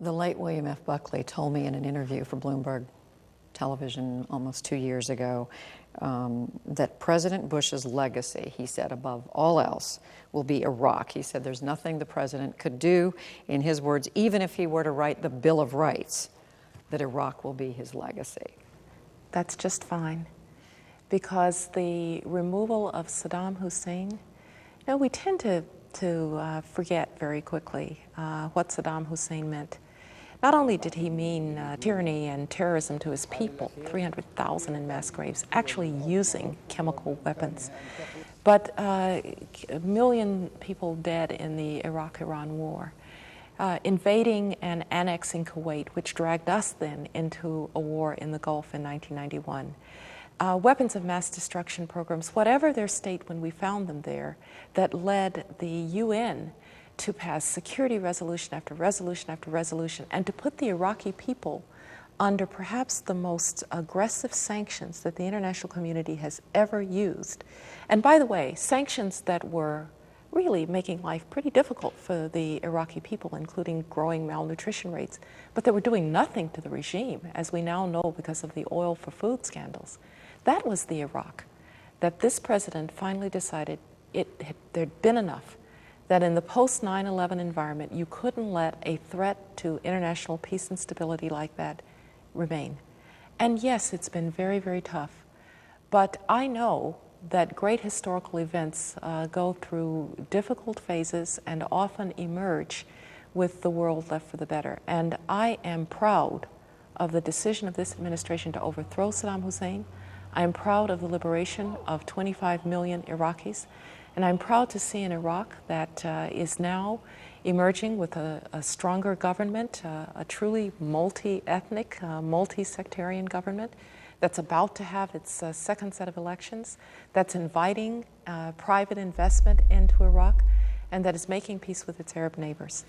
The late William F. Buckley told me in an interview for Bloomberg Television almost 2 years ago that President Bush's legacy, he said, above all else, will be Iraq. He said there's nothing the president could do, in his words, even if he were to write the Bill of Rights, that Iraq will be his legacy. That's just fine, because the removal of Saddam Hussein, we tend to forget very quickly what Saddam Hussein meant. Not only did he mean tyranny and terrorism to his people, 300,000 in mass graves, actually using chemical weapons, but a million people dead in the Iraq-Iran war, invading and annexing Kuwait, which dragged us then into a war in the Gulf in 1991. Weapons of mass destruction programs, whatever their state when we found them there, that led the UN to pass security resolution after resolution after resolution, and to put the Iraqi people under perhaps the most aggressive sanctions that the international community has ever used. And by the way, sanctions that were really making life pretty difficult for the Iraqi people, including growing malnutrition rates, but that were doing nothing to the regime, as we now know because of the oil for food scandals. That was the Iraq that this president finally decided there'd been enough, that in the post-9/11 environment, you couldn't let a threat to international peace and stability like that remain. And yes, it's been very, very tough. But I know that great historical events go through difficult phases and often emerge with the world left for the better. And I am proud of the decision of this administration to overthrow Saddam Hussein. I am proud of the liberation of 25 million Iraqis. And I'm proud to see an Iraq that is now emerging with a stronger government, a truly multi-ethnic, multi-sectarian government that's about to have its second set of elections, that's inviting private investment into Iraq, and that is making peace with its Arab neighbors.